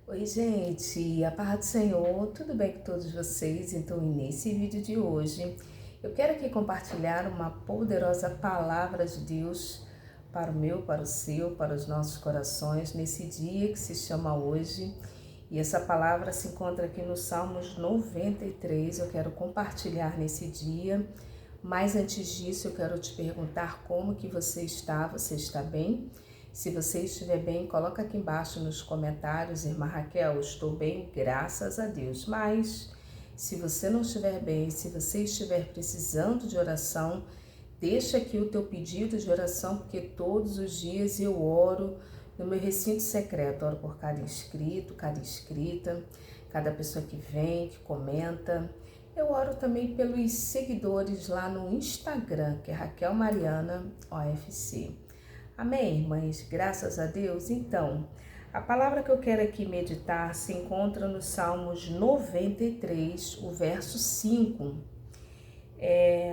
Oi, gente, a paz do Senhor, tudo bem com todos vocês? Então, nesse vídeo de hoje, eu quero aqui compartilhar uma poderosa palavra de Deus para o meu, para o seu, para os nossos corações, nesse dia que se chama hoje. E essa palavra se encontra aqui no Salmos 93, eu quero compartilhar nesse dia. Mas antes disso, eu quero te perguntar como que você está bem? Se você estiver bem, coloca aqui embaixo nos comentários, irmã Raquel, estou bem, graças a Deus. Mas se você não estiver bem, se você estiver precisando de oração, deixa aqui o teu pedido de oração, porque todos os dias eu oro no meu recinto secreto, oro por cada inscrito, cada inscrita, cada pessoa que vem, que comenta. Eu oro também pelos seguidores lá no Instagram, que é Raquel Mariana OFC. Amém, irmãs? Graças a Deus. Então, a palavra que eu quero aqui meditar se encontra no Salmos 93, o verso 5.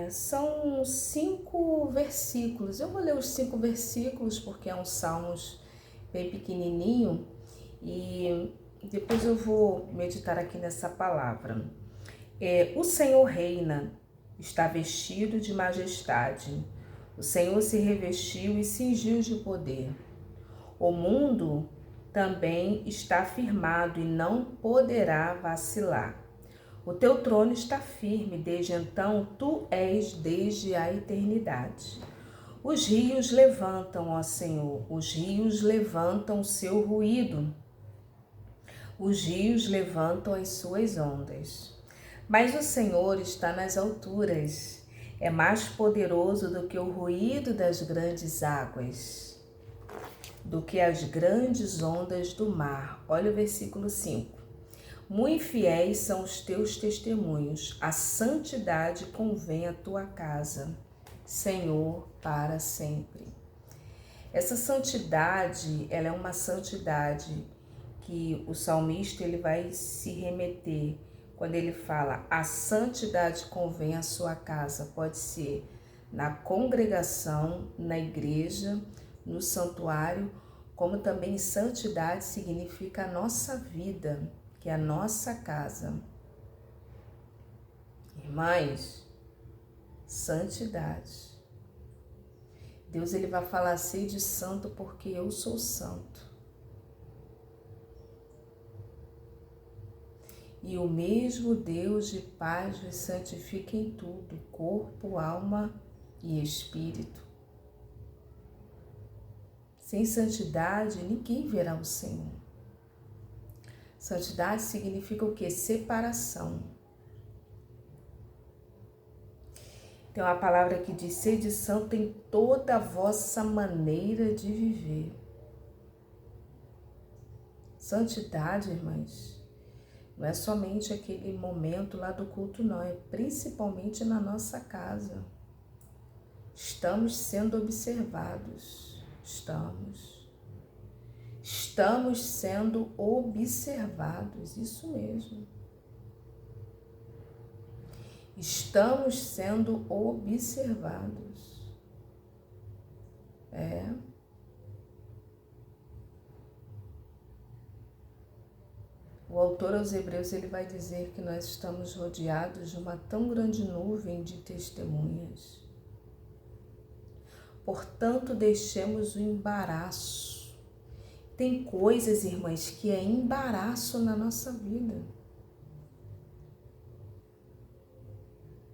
São 5 versículos. Eu vou ler os 5 versículos porque é um Salmos bem pequenininho e depois eu vou meditar aqui nessa palavra. O Senhor reina, está vestido de majestade. O Senhor se revestiu e cingiu de poder. O mundo também está firmado e não poderá vacilar. O teu trono está firme, desde então tu és desde a eternidade. Os rios levantam, ó Senhor, os rios levantam o seu ruído. Os rios levantam as suas ondas. Mas o Senhor está nas alturas, é mais poderoso do que o ruído das grandes águas, do que as grandes ondas do mar. Olha o versículo 5. Muito fiéis são os teus testemunhos, a santidade convém à tua casa, Senhor, para sempre. Essa santidade, ela é uma santidade que o salmista ele vai se remeter quando ele fala a santidade convém à sua casa. Pode ser na congregação, na igreja, no santuário, como também santidade significa a nossa vida, que é a nossa casa. Irmãs, santidade. Deus ele vai falar assim de santo porque eu sou santo. E o mesmo Deus de paz vos santifica em tudo, corpo, alma e espírito. Sem santidade, ninguém verá o Senhor. Santidade significa o quê? Separação. Tem uma palavra que diz, sede santo em toda a vossa maneira de viver. Santidade, irmãs, não é somente aquele momento lá do culto, não. É principalmente na nossa casa. Estamos sendo observados. Estamos sendo observados. Isso mesmo. Estamos sendo observados. O autor aos Hebreus ele vai dizer que nós estamos rodeados de uma tão grande nuvem de testemunhas. Portanto, deixemos o embaraço. Tem coisas, irmãs, que é embaraço na nossa vida.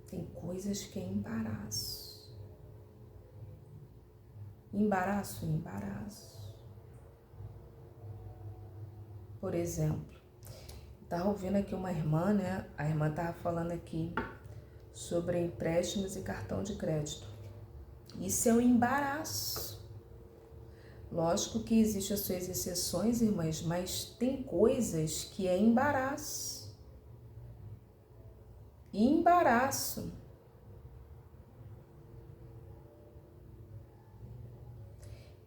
Tem coisas que é embaraço. Embaraço. Por exemplo, estava ouvindo aqui uma irmã, né? A irmã estava falando aqui sobre empréstimos e cartão de crédito. Isso é um embaraço. Lógico que existem as suas exceções, irmãs, mas tem coisas que é embaraço. Embaraço.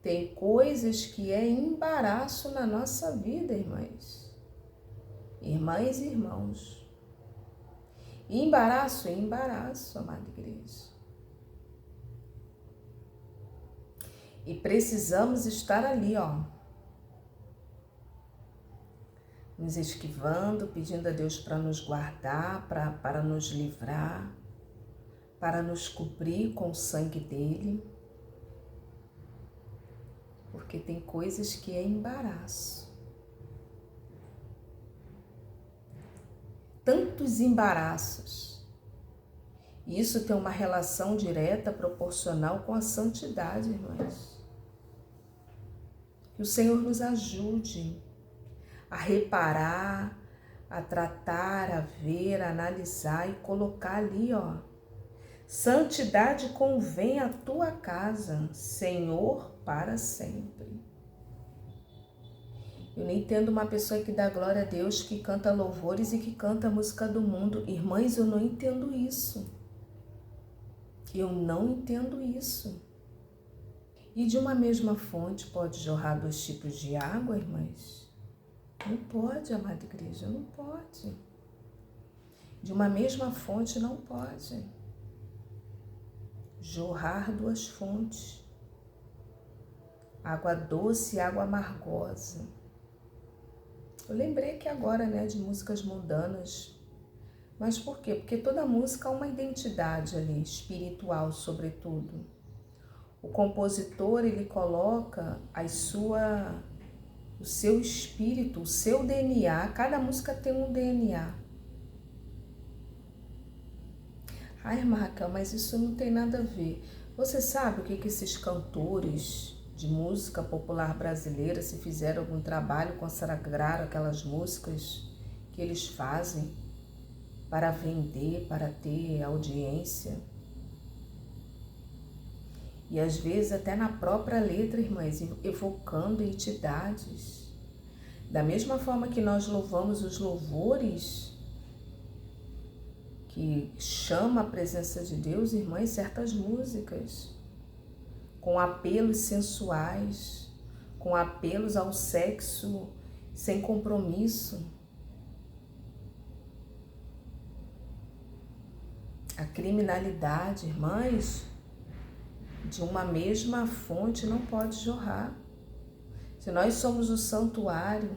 Tem coisas que é embaraço na nossa vida, irmãs. Irmãs e irmãos. Embaraço, amada igreja. E precisamos estar ali, ó. nos esquivando, pedindo a Deus para nos guardar, para nos livrar, para nos cobrir com o sangue dele. Porque tem coisas que é embaraço. Tantos embaraços. E isso tem uma relação direta, proporcional com a santidade, irmãs. Que o Senhor nos ajude a reparar, a tratar, a ver, a analisar e colocar ali, ó. Santidade convém à tua casa, Senhor, para sempre. Eu não entendo uma pessoa que dá glória a Deus, que canta louvores e que canta a música do mundo. Irmãs, eu não entendo isso. Eu não entendo isso. E de uma mesma fonte pode jorrar 2 tipos de água, irmãs? Não pode, amada igreja, não pode. De uma mesma fonte não pode jorrar 2 fontes. Água doce e água amargosa. Eu lembrei aqui agora, de músicas mundanas. Mas por quê? Porque toda música é uma identidade ali, espiritual, sobretudo. O compositor, ele coloca o seu espírito, o seu DNA. Cada música tem um DNA. Ai, irmã Raquel, mas isso não tem nada a ver. Você sabe o que esses cantores de música popular brasileira, se fizeram algum trabalho, consagraram aquelas músicas que eles fazem para vender, para ter audiência? E às vezes até na própria letra, irmãs, evocando entidades. Da mesma forma que nós louvamos os louvores, que chama a presença de Deus, irmãs, certas músicas, com apelos sensuais, com apelos ao sexo sem compromisso. A criminalidade, irmãs, de uma mesma fonte não pode jorrar. Se nós somos o santuário,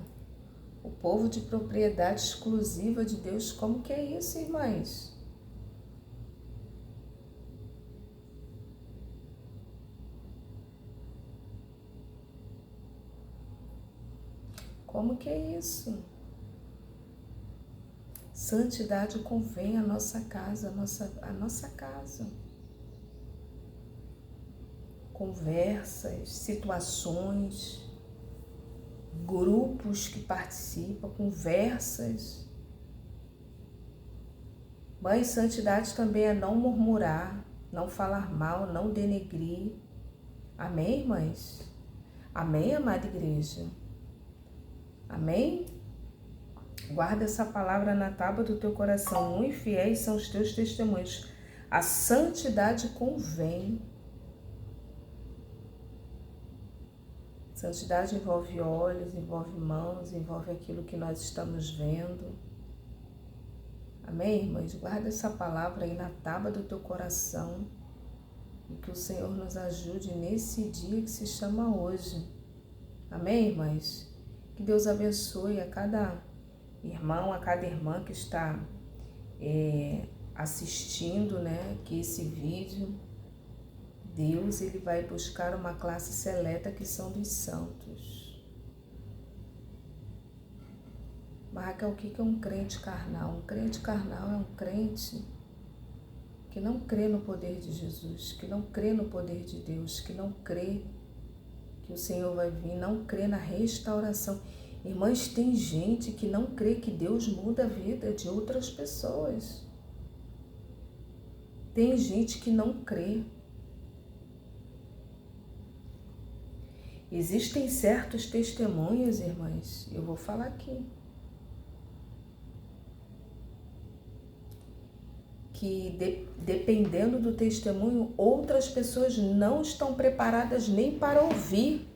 o povo de propriedade exclusiva de Deus, como que é isso, irmãs? Como que é isso? Santidade convém à nossa casa, à nossa casa. Conversas, situações, grupos que participam, conversas. Mas santidade também é não murmurar, não falar mal, não denegrir. Amém, irmãs? Amém, amada igreja? Amém? Guarda essa palavra na tábua do teu coração. Muito fiéis são os teus testemunhos. A santidade convém. Santidade envolve olhos, envolve mãos, envolve aquilo que nós estamos vendo. Amém, irmãs? Guarda essa palavra aí na tábua do teu coração e que o Senhor nos ajude nesse dia que se chama hoje. Amém, irmãs? Que Deus abençoe a cada irmão, a cada irmã que está assistindo, que esse vídeo. Deus, ele vai buscar uma classe seleta que são dos santos. Mas, Raquel, o que é um crente carnal? Um crente carnal é um crente que não crê no poder de Jesus, que não crê no poder de Deus, que não crê que o Senhor vai vir, não crê na restauração. Irmãs, tem gente que não crê que Deus muda a vida de outras pessoas. Tem gente que não crê. Existem certos testemunhos, irmãs, eu vou falar aqui, que dependendo do testemunho, outras pessoas não estão preparadas nem para ouvir.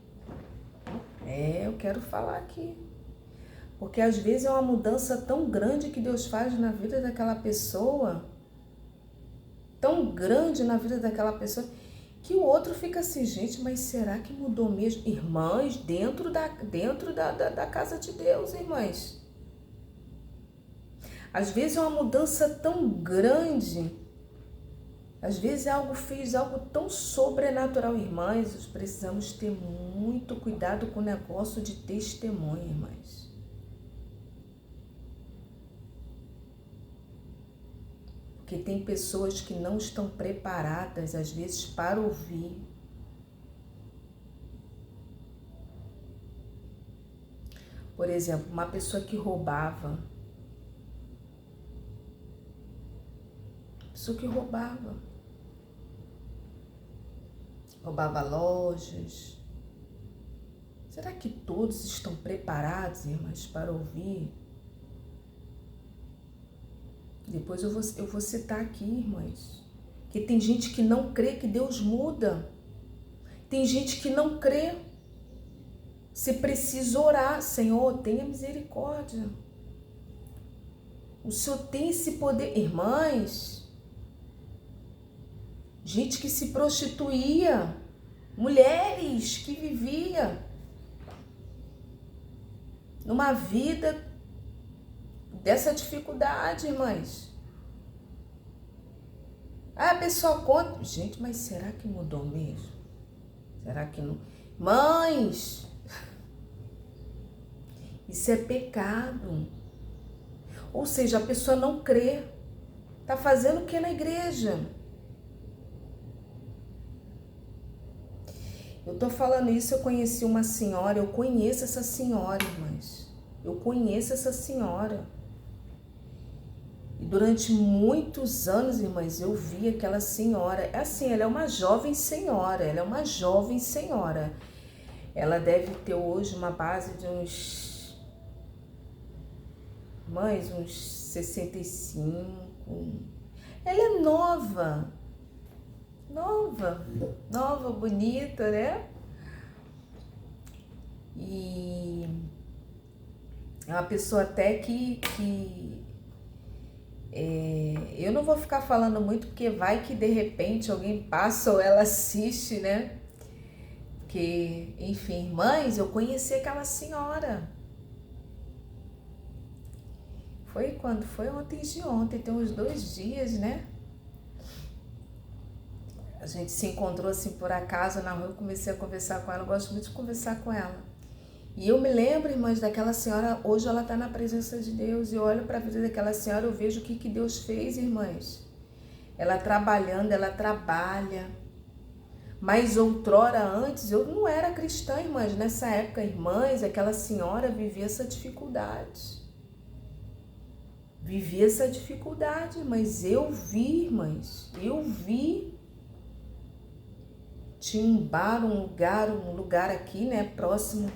Eu quero falar aqui. Porque às vezes é uma mudança tão grande que Deus faz na vida daquela pessoa, tão grande na vida daquela pessoa, que o outro fica assim, gente, mas será que mudou mesmo? Irmãs, dentro da casa de Deus, irmãs. Às vezes é uma mudança tão grande, às vezes fez algo tão sobrenatural, irmãs. Nós precisamos ter muito cuidado com o negócio de testemunho, irmãs. Porque tem pessoas que não estão preparadas, às vezes, para ouvir. Por exemplo, uma pessoa que roubava. Pessoa que roubava. Roubava lojas. Será que todos estão preparados, irmãs, para ouvir? Depois eu vou citar aqui, irmãs, que tem gente que não crê que Deus muda. Tem gente que não crê. Você precisa orar. Senhor, tenha misericórdia. O Senhor tem esse poder. Irmãs, gente que se prostituía, mulheres que viviam numa vida dessa dificuldade, irmãs. Ah, a pessoa conta. Gente, mas será que mudou mesmo? Será que não? Mães, isso é pecado. Ou seja, a pessoa não crê. Tá fazendo o que na igreja? Eu tô falando isso, eu conheci uma senhora, eu conheço essa senhora, irmãs. Eu conheço essa senhora. E durante muitos anos, irmãs, eu vi aquela senhora. É assim, ela é uma jovem senhora, Ela deve ter hoje uma base de uns 65. Ela é nova, bonita, né? E é uma pessoa até que eu não vou ficar falando muito, porque vai que de repente alguém passa ou ela assiste, né? Que, enfim, irmãs, eu conheci aquela senhora. Foi quando? Foi ontem de ontem, tem uns 2 dias, né? A gente se encontrou assim por acaso na rua, eu comecei a conversar com ela, eu gosto muito de conversar com ela. E eu me lembro, irmãs, daquela senhora, hoje ela está na presença de Deus, e eu olho para a vida daquela senhora, eu vejo o que Deus fez, irmãs. Ela trabalhando, ela trabalha. Mas outrora, antes, eu não era cristã, irmãs. Nessa época, irmãs, aquela senhora vivia essa dificuldade. Mas eu vi, irmãs, Tinha um bar, um lugar aqui, né, próximo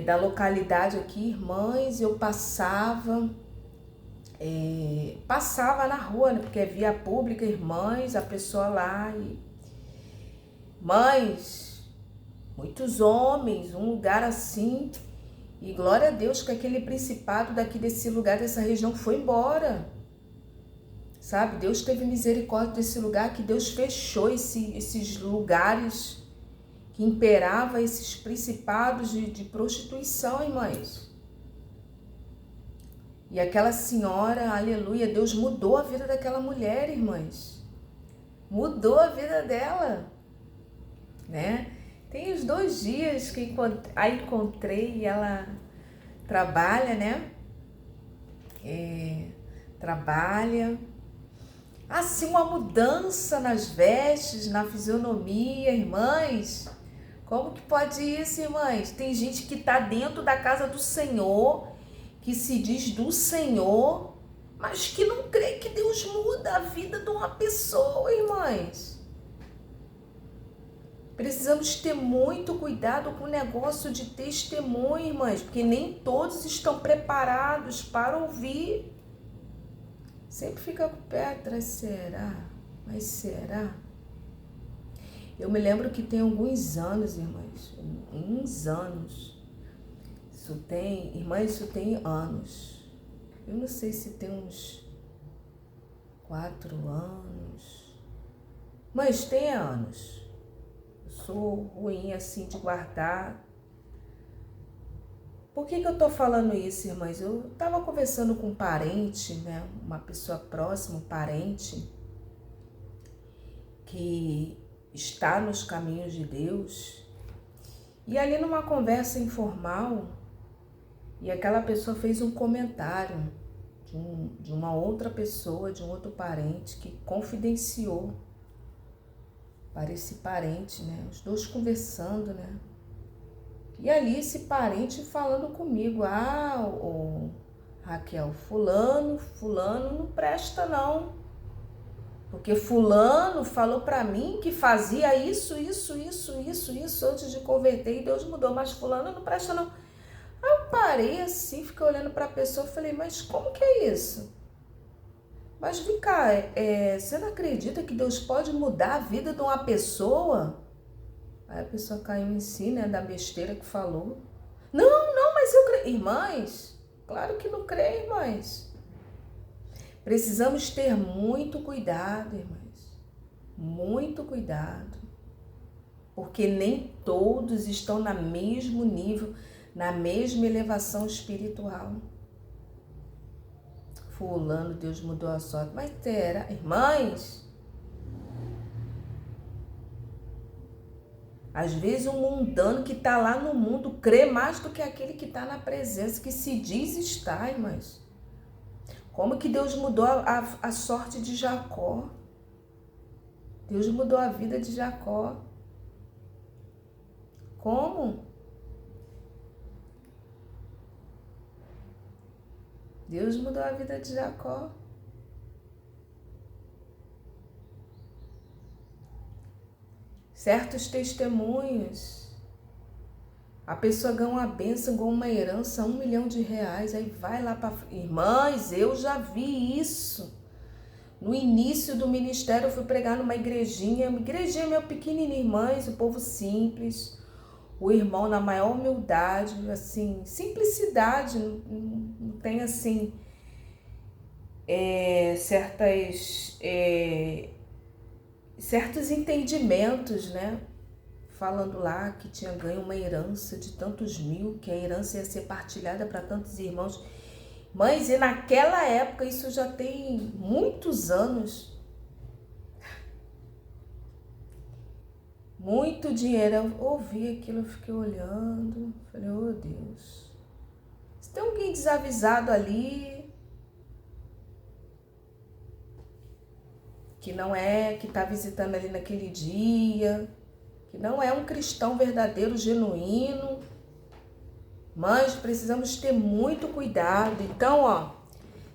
da localidade aqui, irmãs, eu passava na rua, né, porque é via pública, irmãs, a pessoa lá e... Mães, muitos homens, um lugar assim, e glória a Deus que aquele principado daqui desse lugar, dessa região foi embora, sabe? Deus teve misericórdia desse lugar, que Deus fechou esses lugares que imperava esses principados de prostituição, irmãs. E aquela senhora, aleluia, Deus mudou a vida daquela mulher, irmãs. Mudou a vida dela, né? Tem uns 2 dias que a encontrei e ela trabalha, né? Trabalha. Assim, uma mudança nas vestes, na fisionomia, irmãs. Como que pode isso, irmãs? Tem gente que está dentro da casa do Senhor, que se diz do Senhor, mas que não crê que Deus muda a vida de uma pessoa, irmãs. Precisamos ter muito cuidado com o negócio de testemunho, irmãs, porque nem todos estão preparados para ouvir. Sempre fica com o pé atrás, será? Mas será? Eu me lembro que tem alguns anos, irmãs, isso tem anos. Eu não sei se tem uns 4 anos, mas tem anos. Eu sou ruim assim de guardar. Por que eu estou falando isso, irmãs? Eu estava conversando com um parente, né? Uma pessoa próxima, um parente, que está nos caminhos de Deus. E ali numa conversa informal, e aquela pessoa fez um comentário de uma outra pessoa, de um outro parente, que confidenciou para esse parente, né? Os dois conversando, né? E ali esse parente falando comigo, Raquel, fulano não presta não. Porque fulano falou para mim que fazia isso antes de converter e Deus mudou, mas fulano não presta não. Aí eu parei assim, fiquei olhando para a pessoa e falei, mas como que é isso? Mas vem cá, você não acredita que Deus pode mudar a vida de uma pessoa? Aí a pessoa caiu em si, né, da besteira que falou. Não, mas eu creio. Irmãs, claro que não creio, irmãs. Precisamos ter muito cuidado, irmãs. Muito cuidado. Porque nem todos estão no mesmo nível, na mesma elevação espiritual. Fulano, Deus mudou a sorte. Mas será, irmãs? Às vezes um mundano que está lá no mundo crê mais do que aquele que está na presença, que se diz estar, irmãs. Como que Deus mudou a sorte de Jacó? Deus mudou a vida de Jacó. Como? Deus mudou a vida de Jacó. Certos testemunhos, a pessoa ganha uma bênção, ganha uma herança, R$1 milhão, aí vai lá para... Irmãs, eu já vi isso. No início do ministério eu fui pregar numa igrejinha meio pequenininha, irmãs, o povo simples, o irmão na maior humildade, assim, simplicidade, não tem assim, certos entendimentos, né? Falando lá que tinha ganho uma herança de tantos mil, que a herança ia ser partilhada para tantos irmãos. Mas e naquela época, isso já tem muitos anos, muito dinheiro. Eu ouvi aquilo, eu fiquei olhando, falei, oh Deus, se tem alguém desavisado ali, que não é, que está visitando ali naquele dia, que não é um cristão verdadeiro, genuíno, mas precisamos ter muito cuidado. Então,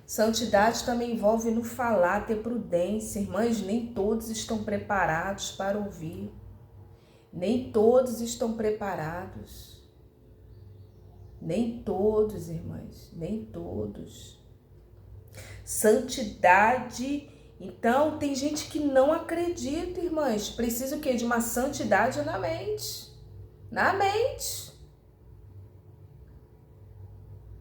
santidade também envolve no falar, ter prudência. Irmãs, nem todos estão preparados para ouvir, nem todos estão preparados, nem todos, irmãs, nem todos. Santidade. Então, tem gente que não acredita, irmãs. Precisa o quê? De uma santidade na mente. Na mente.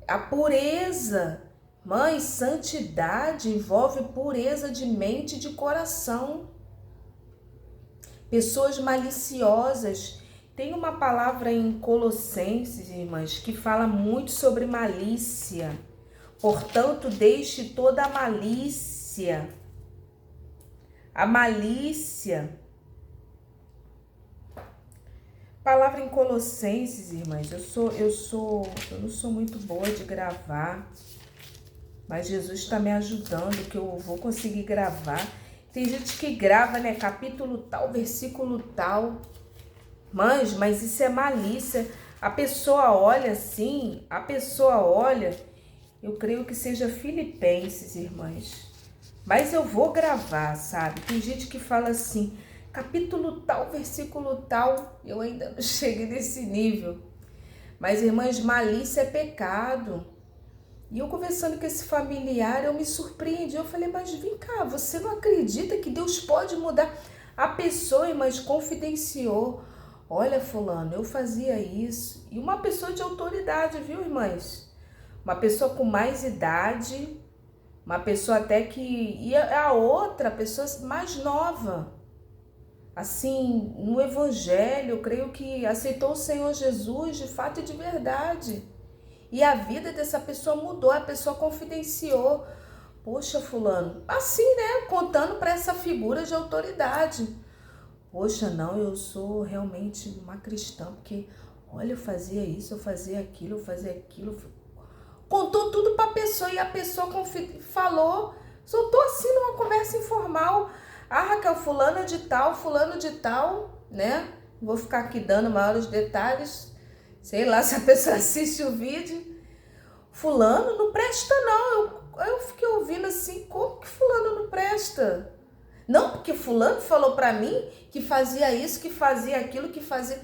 A pureza. Mãe, santidade envolve pureza de mente e de coração. Pessoas maliciosas. Tem uma palavra em Colossenses, irmãs, que fala muito sobre malícia. Portanto, deixe toda a malícia. A malícia. Palavra em Colossenses, irmãs. Eu não sou muito boa de gravar, mas Jesus está me ajudando, que eu vou conseguir gravar. Tem gente que grava, né? Capítulo tal, versículo tal. Mas isso é malícia. A pessoa olha assim, eu creio que seja Filipenses, irmãs. Mas eu vou gravar, sabe? Tem gente que fala assim, capítulo tal, versículo tal. Eu ainda não cheguei nesse nível. Mas, irmãs, malícia é pecado. E eu conversando com esse familiar, eu me surpreendi. Eu falei, mas vem cá, você não acredita que Deus pode mudar? A pessoa, irmãs, confidenciou. Olha, fulano, eu fazia isso. E uma pessoa de autoridade, viu, irmãs? Uma pessoa com mais idade, uma pessoa até que... E a outra pessoa mais nova. Assim, no evangelho, eu creio que aceitou o Senhor Jesus de fato e de verdade. E a vida dessa pessoa mudou, a pessoa confidenciou. Poxa, fulano, assim, né? Contando para essa figura de autoridade. Poxa, não, eu sou realmente uma cristã, porque, olha, eu fazia isso, eu fazia aquilo, eu fazia aquilo. Contou tudo para a pessoa e a pessoa falou, soltou assim numa conversa informal. Ah, Raquel, fulano de tal, né? Vou ficar aqui dando maiores detalhes. Sei lá se a pessoa assiste o vídeo. Fulano não presta não. Eu fiquei ouvindo assim, como que fulano não presta? Não, porque fulano falou pra mim que fazia isso, que fazia aquilo, que fazia...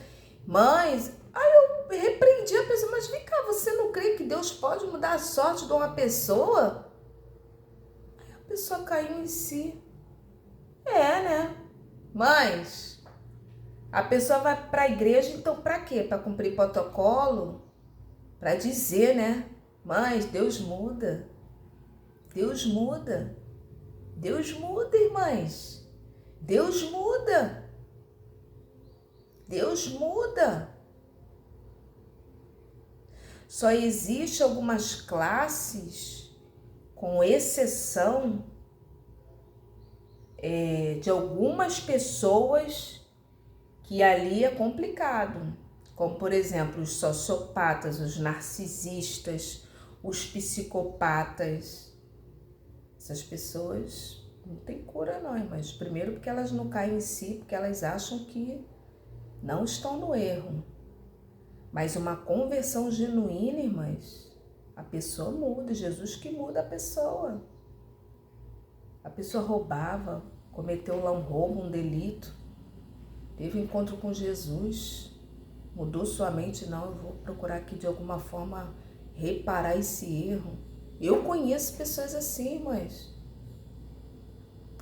Mas, aí eu repreendi a pessoa, mas vem cá, você não crê que Deus pode mudar a sorte de uma pessoa? Aí a pessoa caiu em si. É, né? Mas, a pessoa vai pra igreja, então pra quê? Pra cumprir protocolo? Pra dizer, né? Mas Deus muda. Deus muda. Deus muda, irmãs. Deus muda. Deus muda. Só existe algumas classes, com exceção de algumas pessoas, que ali é complicado. Como, por exemplo, os sociopatas, os narcisistas, os psicopatas. Essas pessoas não tem cura não, mas primeiro porque elas não caem em si, porque elas acham que não estão no erro. Mas uma conversão genuína, irmãs, a pessoa muda, Jesus que muda a pessoa. A pessoa roubava, cometeu lá um roubo, um delito, teve um encontro com Jesus, mudou sua mente, não, eu vou procurar aqui de alguma forma reparar esse erro. Eu conheço pessoas assim, irmãs.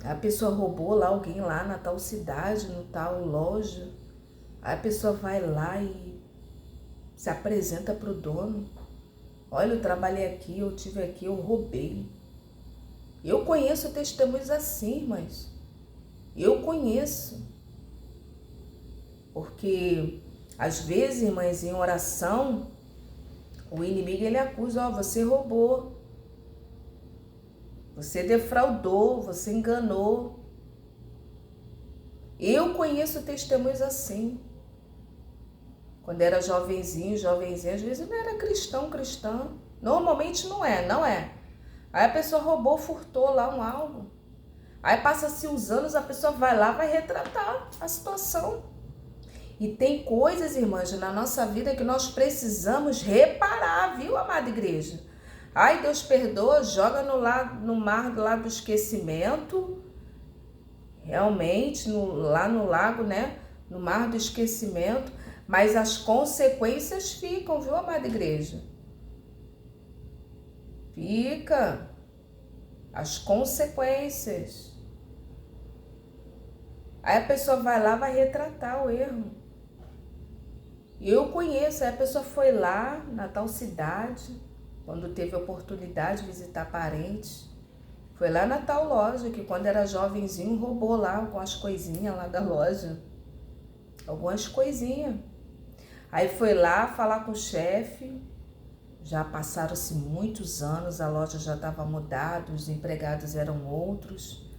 A pessoa roubou lá alguém lá na tal cidade, no tal loja. Aí a pessoa vai lá e se apresenta para o dono. Olha, eu trabalhei aqui, eu tive aqui, eu roubei. Eu conheço testemunhos assim, irmãs. Eu conheço. Porque às vezes, irmãs, em oração, o inimigo ele acusa, ó, você roubou. Você defraudou, você enganou. Eu conheço testemunhos assim. Quando era jovenzinho, às vezes não era cristã. Normalmente não é. Aí a pessoa roubou, furtou lá um algo. Aí passa-se os anos, a pessoa vai lá, vai retratar a situação. E tem coisas, irmãs, na nossa vida que nós precisamos reparar, viu, amada igreja? Ai, Deus perdoa, joga no mar lá do esquecimento, realmente, lá no lago, né? No mar do esquecimento, mas as consequências ficam, viu, amada igreja? Fica. As consequências. Aí a pessoa vai lá, vai retratar o erro. Eu conheço, aí a pessoa foi lá na tal cidade, quando teve a oportunidade de visitar parentes, foi lá na tal loja, que quando era jovenzinho roubou lá algumas coisinhas lá da loja. Algumas coisinhas. Aí foi lá falar com o chefe, já passaram-se muitos anos, a loja já estava mudada, os empregados eram outros.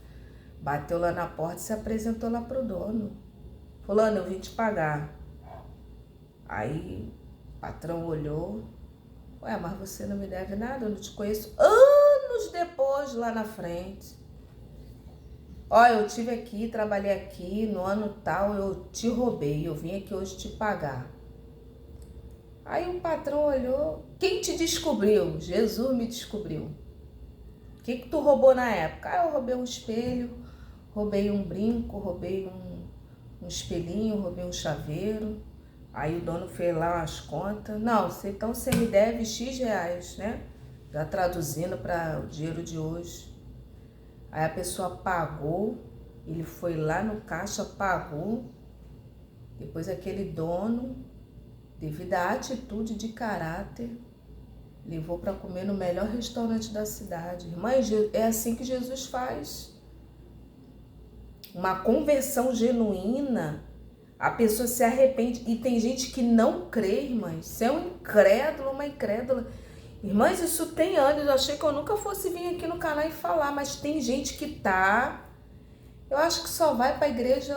Bateu lá na porta e se apresentou lá pro dono. Fulano, eu vim te pagar. Aí o patrão olhou. Ué, mas você não me deve nada, eu não te conheço. Anos depois, lá na frente. Ó, eu tive aqui, trabalhei aqui, no ano tal eu te roubei, eu vim aqui hoje te pagar. Aí o patrão olhou. Quem te descobriu? Jesus me descobriu. O que tu roubou na época? Ah, eu roubei um espelho, roubei um brinco, roubei um espelhinho, roubei um chaveiro. Aí o dono fez lá as contas. Não, então você me deve X reais, né? Já traduzindo para o dinheiro de hoje. Aí a pessoa pagou, ele foi lá no caixa, pagou. Depois aquele dono, devido à atitude de caráter, levou para comer no melhor restaurante da cidade. Irmãs, é assim que Jesus faz. Uma conversão genuína, a pessoa se arrepende. E tem gente que não crê, irmãs. Você é um incrédulo, uma incrédula. Irmãs, isso tem anos, eu achei que eu nunca fosse vir aqui no canal e falar, mas tem gente que tá. Eu acho que só vai pra igreja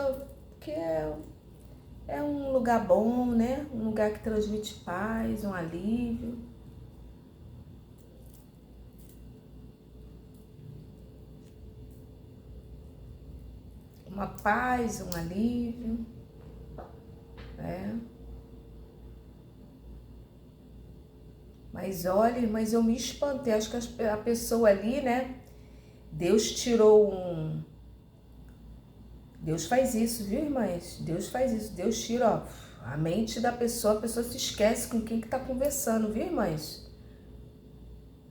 porque é um lugar bom, né? Um lugar que transmite paz, um alívio. Uma paz, um alívio, né? Mas olha, mas eu me espantei, acho que a pessoa ali, né? Deus tirou um... Deus faz isso, viu, irmãs? Deus faz isso, Deus tira, ó, a mente da pessoa, a pessoa se esquece com quem que tá conversando, viu, irmãs?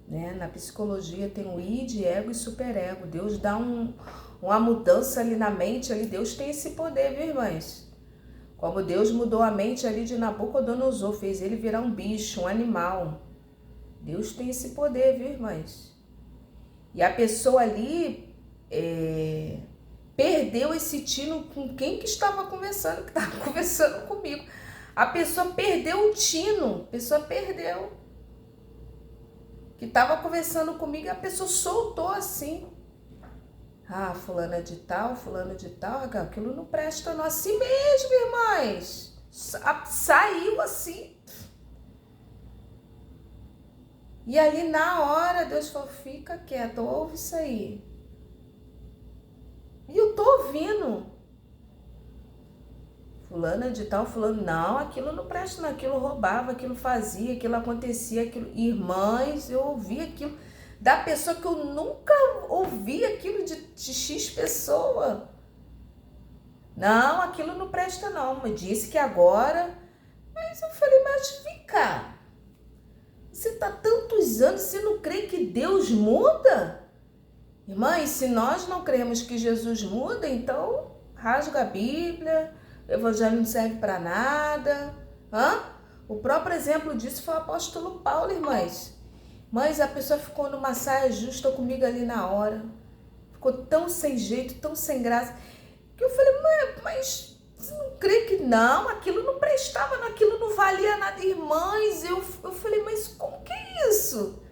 Né? Na psicologia tem o id, ego e superego. Deus dá uma mudança ali na mente, ali Deus tem esse poder, viu, irmãs? Como Deus mudou a mente ali de Nabucodonosor, fez ele virar um bicho, um animal. Deus tem esse poder, viu, irmãs? E a pessoa ali perdeu esse tino com quem que estava conversando, que estava conversando comigo. A pessoa perdeu o tino, a pessoa perdeu. Que estava conversando comigo e a pessoa soltou assim. Ah, fulana de tal, aquilo não presta não. Assim mesmo, irmãs. Saiu assim. E ali na hora Deus falou, fica quieto, ouve isso aí. E eu tô ouvindo. Fulana de tal, fulano, não, aquilo não presta não, aquilo roubava, aquilo fazia, aquilo acontecia, aquilo... Irmãs, eu ouvi aquilo da pessoa que eu nunca ouvi aquilo de X pessoa. Não, aquilo não presta não, mas disse que agora... Mas eu falei, mas vem cá, você tá tantos anos, você não crê que Deus muda? Irmãs, se nós não cremos que Jesus muda, então rasga a Bíblia, o evangelho não serve para nada. O próprio exemplo disso foi o apóstolo Paulo, irmãs. Mas a pessoa ficou numa saia justa comigo ali na hora. Ficou tão sem jeito, tão sem graça, que eu falei, mas você não crê que não? Aquilo não prestava, aquilo não valia nada. Irmãs, eu falei, mas como que é isso?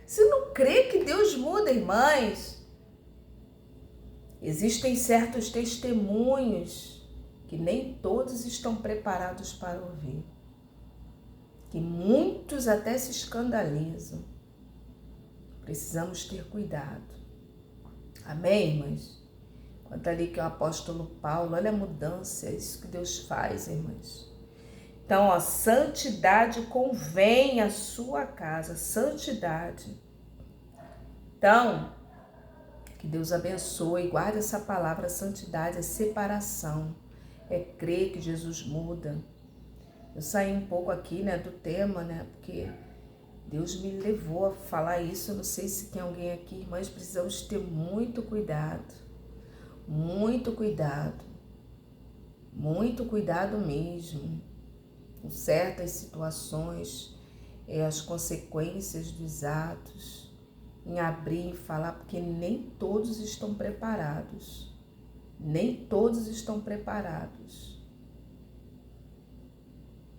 Você não crê que Deus muda, irmãs? Existem certos testemunhos que nem todos estão preparados para ouvir, que muitos até se escandalizam. Precisamos ter cuidado. Amém, irmãs? Quanto ali que é o apóstolo Paulo, olha a mudança, é isso que Deus faz, irmãs. Então, ó, santidade convém à sua casa, santidade. Então, que Deus abençoe, guarde essa palavra, santidade, é separação, é crer que Jesus muda. Eu saí um pouco aqui, né, do tema, né, porque Deus me levou a falar isso. Eu não sei se tem alguém aqui, irmãs, precisamos ter muito cuidado mesmo, com certas situações, as consequências dos atos, em abrir e falar, porque nem todos estão preparados. Nem todos estão preparados.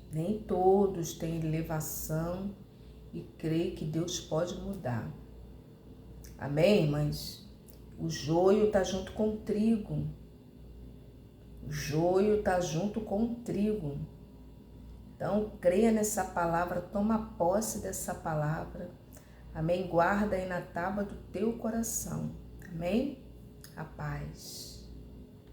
Nem todos têm elevação e creem que Deus pode mudar. Amém, irmãs? O joio está junto com o trigo. O joio está junto com o trigo. Então, creia nessa palavra, toma posse dessa palavra. Amém? Guarda aí na tábua do teu coração. Amém? A paz.